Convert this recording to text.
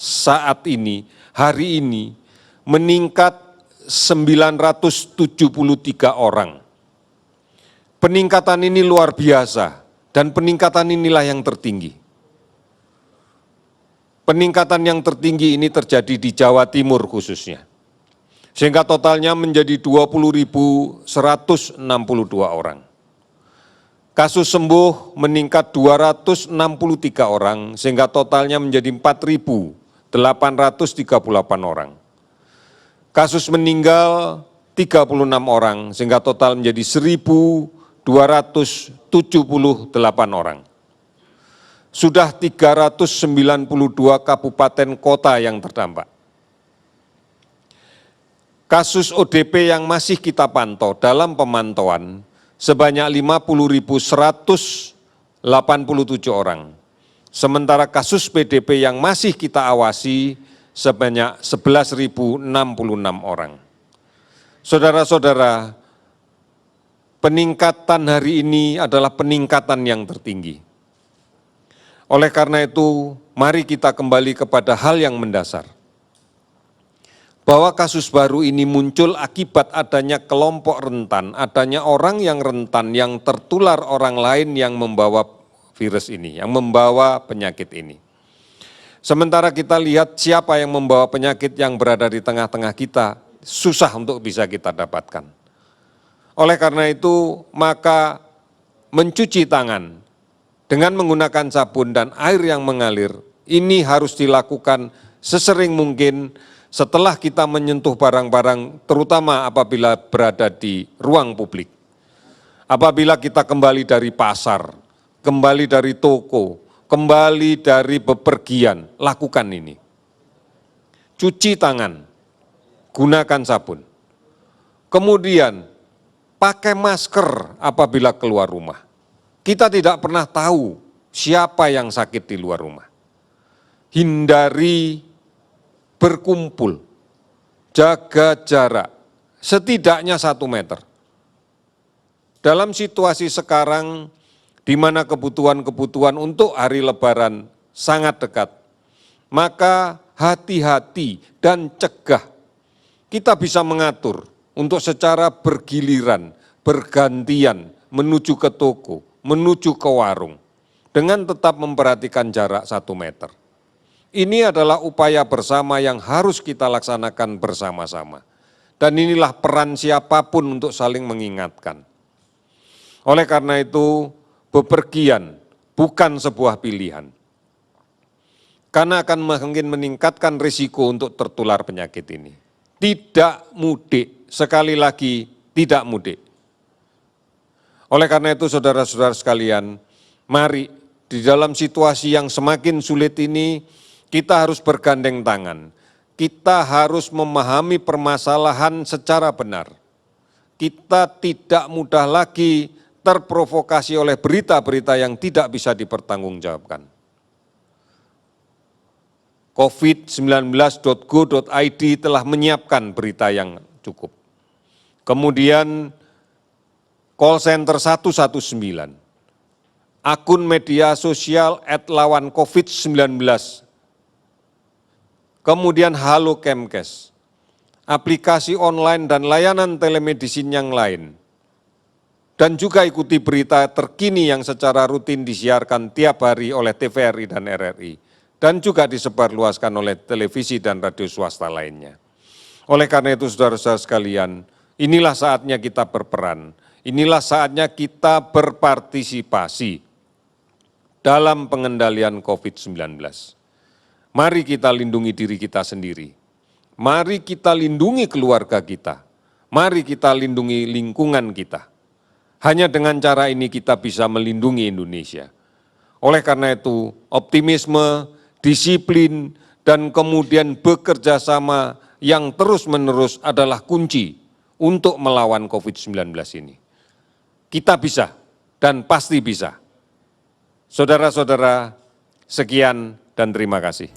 saat ini, hari ini, meningkat 973 orang. Peningkatan ini luar biasa dan peningkatan inilah yang tertinggi. Peningkatan yang tertinggi ini terjadi di Jawa Timur khususnya. Sehingga totalnya menjadi 20.162 orang. Kasus sembuh meningkat 263 orang sehingga totalnya menjadi 4.838 orang. Kasus meninggal 36 orang sehingga total menjadi 1.278 orang. Sudah 392 kabupaten kota yang terdampak. Kasus ODP yang masih kita pantau dalam pemantauan sebanyak 50.187 orang. Sementara kasus PDP yang masih kita awasi sebanyak 11.066 orang. Saudara-saudara, peningkatan hari ini adalah peningkatan yang tertinggi. Oleh karena itu, mari kita kembali kepada hal yang mendasar. Bahwa kasus baru ini muncul akibat adanya kelompok rentan, adanya orang yang rentan yang tertular orang lain yang membawa virus ini, yang membawa penyakit ini. Sementara kita lihat siapa yang membawa penyakit yang berada di tengah-tengah kita, susah untuk bisa kita dapatkan. Oleh karena itu, maka mencuci tangan dengan menggunakan sabun dan air yang mengalir, ini harus dilakukan sesering mungkin setelah kita menyentuh barang-barang, terutama apabila berada di ruang publik. Apabila kita kembali dari pasar, kembali dari toko, kembali dari bepergian, lakukan ini. Cuci tangan, gunakan sabun. Kemudian, pakai masker apabila keluar rumah. Kita tidak pernah tahu siapa yang sakit di luar rumah. Hindari berkumpul, jaga jarak, setidaknya 1 meter. Dalam situasi sekarang, di mana kebutuhan-kebutuhan untuk hari Lebaran sangat dekat, maka hati-hati dan cegah. Kita bisa mengatur untuk secara bergiliran, bergantian, menuju ke toko, menuju ke warung, dengan tetap memperhatikan jarak 1 meter. Ini adalah upaya bersama yang harus kita laksanakan bersama-sama. Dan inilah peran siapapun untuk saling mengingatkan. Oleh karena itu, bepergian bukan sebuah pilihan. Karena akan mungkin meningkatkan risiko untuk tertular penyakit ini. Tidak mudik, sekali lagi tidak mudik. Oleh karena itu saudara-saudara sekalian, mari di dalam situasi yang semakin sulit ini, kita harus bergandeng tangan, kita harus memahami permasalahan secara benar. Kita tidak mudah lagi terprovokasi oleh berita-berita yang tidak bisa dipertanggungjawabkan. covid19.go.id telah menyiapkan berita yang cukup. Kemudian call center 119, akun media sosial @lawancovid19, kemudian Halo Kemkes, aplikasi online dan layanan telemedicine yang lain, dan juga ikuti berita terkini yang secara rutin disiarkan tiap hari oleh TVRI dan RRI, dan juga disebarluaskan oleh televisi dan radio swasta lainnya. Oleh karena itu saudara-saudara sekalian, inilah saatnya kita berperan, inilah saatnya kita berpartisipasi dalam pengendalian COVID-19. Mari kita lindungi diri kita sendiri, mari kita lindungi keluarga kita, mari kita lindungi lingkungan kita. Hanya dengan cara ini kita bisa melindungi Indonesia. Oleh karena itu, optimisme, disiplin, dan kemudian bekerja sama yang terus-menerus adalah kunci untuk melawan COVID-19 ini. Kita bisa dan pasti bisa. Saudara-saudara, sekian dan terima kasih.